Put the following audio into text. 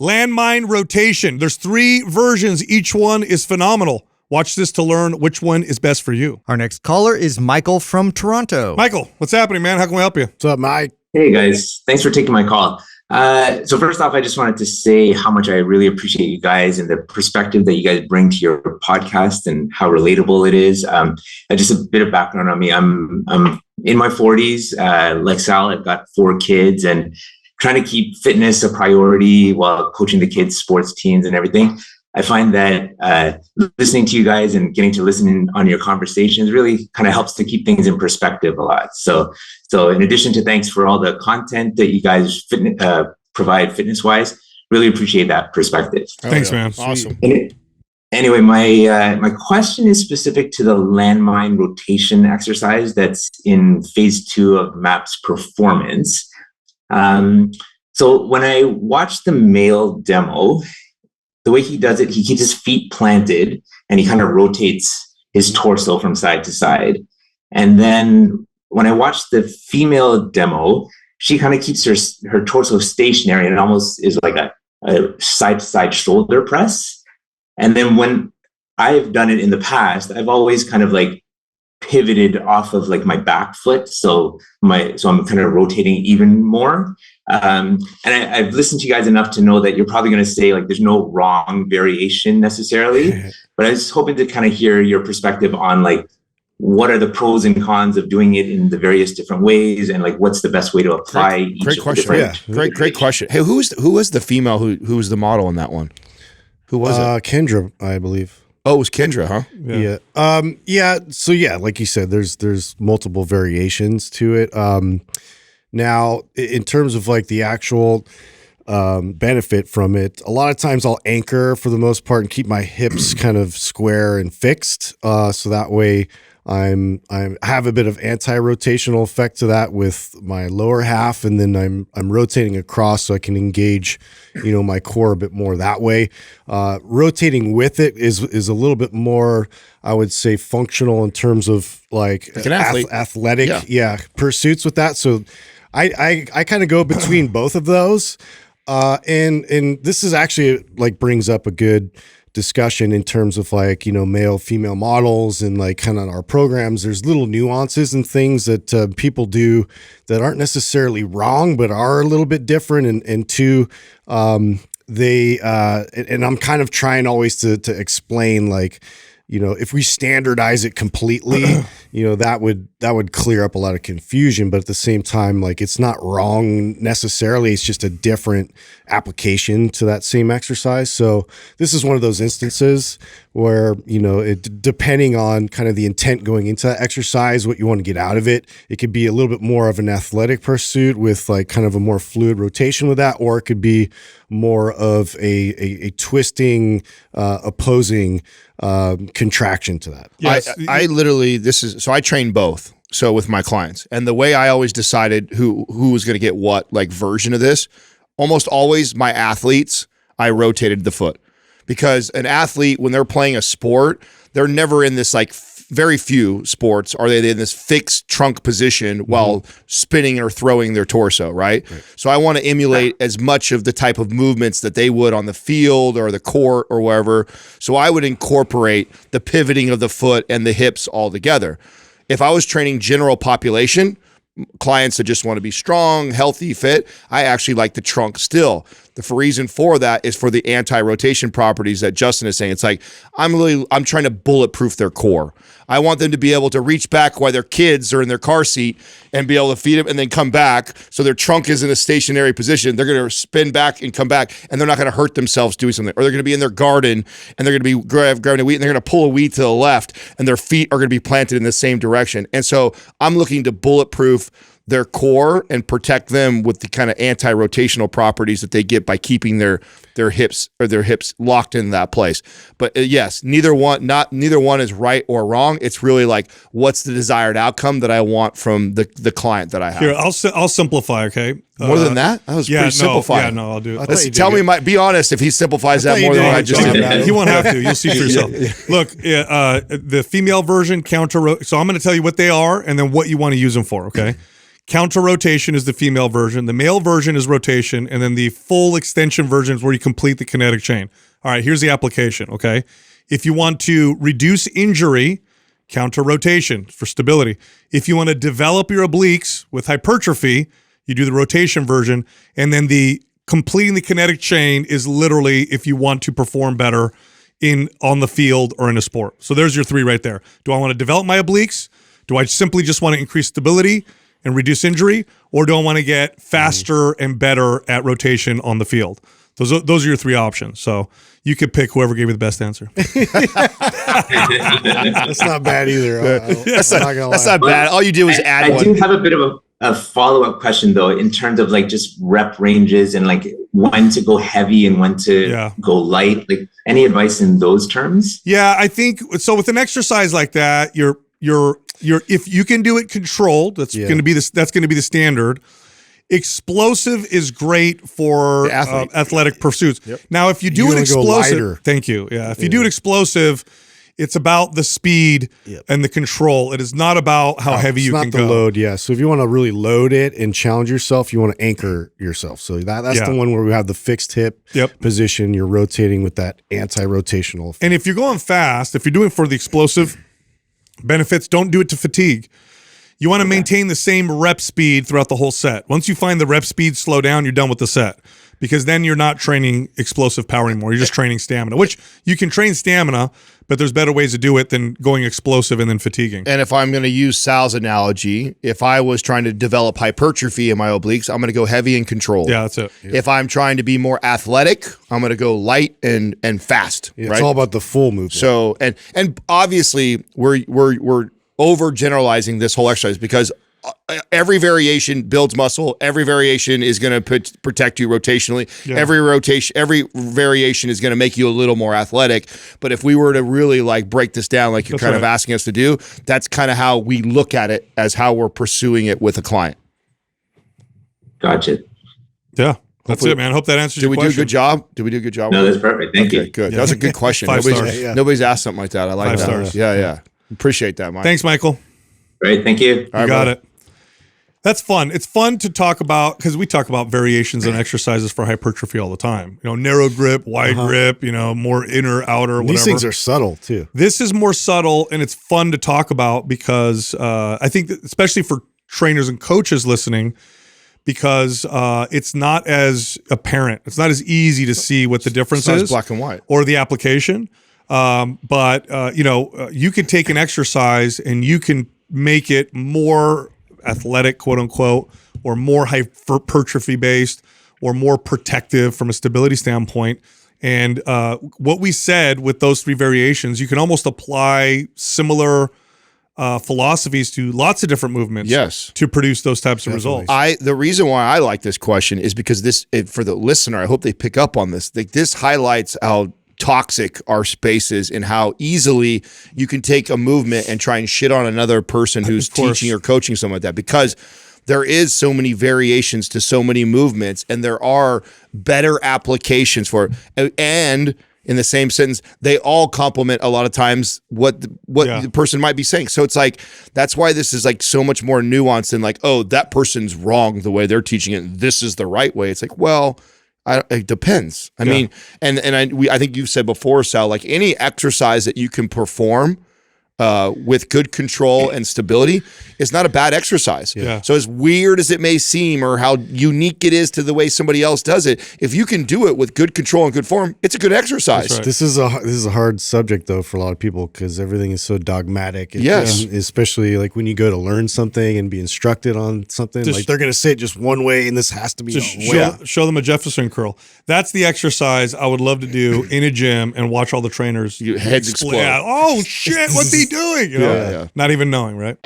Landmine rotation. There's 3 versions. Each one is phenomenal. Watch this to learn which one is best for you. Our next caller is Michael from Toronto. Michael, what's happening, man? How can we help you? What's up, Mike? Hey guys, thanks for taking my call. So first off, I just wanted to say how much I really appreciate you guys and the perspective that you guys bring to your podcast and how relatable it is. Just a bit of background on me. I'm in my 40s. Like Sal, I've got 4 kids and trying to keep fitness a priority while coaching the kids' sports teams and everything. I find that listening to you guys and getting to listen on your conversations really kind of helps to keep things in perspective a lot. So in addition to thanks for all the content that you guys provide fitness-wise, really appreciate that perspective. Thanks, man. Awesome. Anyway, my question is specific to the landmine rotation exercise that's in phase 2 of MAPS performance. So when I watched the male demo, the way he does it, he keeps his feet planted and he kind of rotates his torso from side to side. And then when I watched the female demo, she kind of keeps her torso stationary and it almost is like a side to side shoulder press. And then when I've done it in the past, I've always kind of like pivoted off of like my back foot. So I'm kind of rotating even more. And I've listened to you guys enough to know that you're probably going to say like there's no wrong variation necessarily, but I was hoping to kind of hear your perspective on like what are the pros and cons of doing it in the various different ways, and like what's the best way to apply each Great question. Yeah, great question. Hey, who was the female who was the model in that one? Who was it? Kendra, I believe. Oh, it was Kendra, huh? Yeah. So yeah, like you said, there's multiple variations to it. Now, in terms of like the actual benefit from it, a lot of times I'll anchor for the most part and keep my hips kind of square and fixed, so that way I have a bit of anti-rotational effect to that with my lower half, and then I'm rotating across so I can engage, my core a bit more that way. Rotating with it is a little bit more, I would say, functional in terms of like an athlete. athletic, pursuits with that. So I kind of go between both of those, and this is actually like brings up a good discussion in terms of like male female models and like kind of our programs. There's little nuances and things that people do that aren't necessarily wrong but are a little bit different, and two, they and I'm kind of trying always to explain like if we standardize it completely, that would clear up a lot of confusion. But at the same time, like it's not wrong necessarily. It's just a different application to that same exercise. So this is one of those instances where, it depending on kind of the intent going into that exercise, what you want to get out of it, it could be a little bit more of an athletic pursuit with like kind of a more fluid rotation with that, or it could be more of a twisting, opposing contraction to that. Yes. I literally, so I train both. So with my clients, and the way I always decided who was going to get what like version of this, almost always my athletes, I rotated the foot, because an athlete, when they're playing a sport, they're never in this like very few sports are they in this fixed trunk position while spinning or throwing their torso, right? So I want to emulate as much of the type of movements that they would on the field or the court or wherever. So I would incorporate the pivoting of the foot and the hips all together. If I was training general population, clients that just want to be strong, healthy, fit, I actually like the trunk still. The reason for that is for the anti-rotation properties that Justin is saying. It's like, I'm trying to bulletproof their core. I want them to be able to reach back while their kids are in their car seat and be able to feed them and then come back. So their trunk is in a stationary position. They're going to spin back and come back, and they're not going to hurt themselves doing something. Or they're going to be in their garden and they're going to be grabbing a weed and they're going to pull a weed to the left and their feet are going to be planted in the same direction. And so I'm looking to bulletproof their core and protect them with the kind of anti-rotational properties that they get by keeping their hips locked in that place. But yes, neither one is right or wrong. It's really like, what's the desired outcome that I want from the client that I have? Here, I'll simplify. Okay, more than that, that was pretty simplified. Yeah, no, I'll do it. Be honest. If he simplifies that more than what I just did, you won't have to. You'll see for yourself. Look, the female version so I'm going to tell you what they are and then what you want to use them for. Okay. Counter rotation is the female version. The male version is rotation. And then the full extension version is where you complete the kinetic chain. All right, here's the application, okay? If you want to reduce injury, counter rotation for stability. If you want to develop your obliques with hypertrophy, you do the rotation version. And then the completing the kinetic chain is literally if you want to perform better on the field or in a sport. So there's your three right there. Do I want to develop my obliques? Do I simply just want to increase stability and reduce injury? Or do I want to get faster and better at rotation on the field? Those are your three options. So you could pick whoever gave you the best answer. That's not bad either. That's not bad. All you do is add one. I do have a bit of a follow-up question though, in terms of like just rep ranges and like when to go heavy and when to go light. Like any advice in those terms? Yeah, I think so. With an exercise like that, you're if you can do it controlled, that's going to be the standard. Explosive is great for athletic pursuits. Yep. Now, if you do an explosive, thank you. Yeah, if you do an explosive, it's about the speed and the control. It is not about how heavy you can go. It's not the load, yeah. So if you want to really load it and challenge yourself, you want to anchor yourself. So that's the one where we have the fixed hip position. You're rotating with that anti-rotational effect. And if you're going fast, if you're doing for the explosive benefits, don't do it to fatigue. You want to maintain the same rep speed throughout the whole set. Once you find the rep speed slow down, you're done with the set, because then you're not training explosive power anymore. You're just training stamina, which you can train stamina, but there's better ways to do it than going explosive and then fatiguing. And if I'm going to use Sal's analogy, if I was trying to develop hypertrophy in my obliques, I'm going to go heavy and controlled. Yeah, that's it. Yeah. If I'm trying to be more athletic, I'm going to go light and fast. Yeah, it's all about the full movement. So and obviously we're overgeneralizing this whole exercise, because every variation builds muscle. Every variation is going to protect you rotationally. Yeah. Every variation is going to make you a little more athletic. But if we were to really like break this down, like you're kind of asking us to do, that's kind of how we look at it, as how we're pursuing it with a client. Gotcha. Yeah. That's it, man. I hope that answers your question. Did we do a good job? Did we do a good job? No, that's perfect. Thank you. Good. Yeah. That was a good question. 5 stars. Nobody's asked something like that. I like 5 that. stars. Yeah. Appreciate that, Mike. Thanks, Michael. Great. Thank you. You got it. That's fun. It's fun to talk about, because we talk about variations and exercises for hypertrophy all the time. You know, narrow grip, wide grip, you know, more inner, outer, whatever. These things are subtle too. This is more subtle, and it's fun to talk about because I think that especially for trainers and coaches listening, because it's not as apparent. It's not as easy to see what the difference is. It's black and white. Or the application. But you can take an exercise and you can make it more athletic, quote unquote, or more hypertrophy based, or more protective from a stability standpoint. And what we said with those 3 variations, you can almost apply similar philosophies to lots of different movements to produce those types of results. The reason why I like this question is because for the listener, I hope they pick up on this. This highlights how toxic our space is, and how easily you can take a movement and try and shit on another person who's teaching or coaching something like that, because there is so many variations to so many movements, and there are better applications for it. And in the same sentence, they all complement a lot of times what the person might be saying. So it's like, that's why this is like so much more nuanced than like, oh, that person's wrong the way they're teaching it, this is the right way. It's like, well, it depends. I mean, I think you've said before, Sal, like any exercise that you can perform with good control and stability is not a bad exercise. Yeah. So as weird as it may seem, or how unique it is to the way somebody else does it, if you can do it with good control and good form, it's a good exercise. Right. This is a hard subject though for a lot of people, because everything is so dogmatic. Yes. And especially like when you go to learn something and be instructed on something, like they're going to say it just one way, and this has to be show them a Jefferson curl. That's the exercise I would love to do in a gym and watch all the trainers heads explode. Oh shit, what's he doing? You know, not even knowing, right?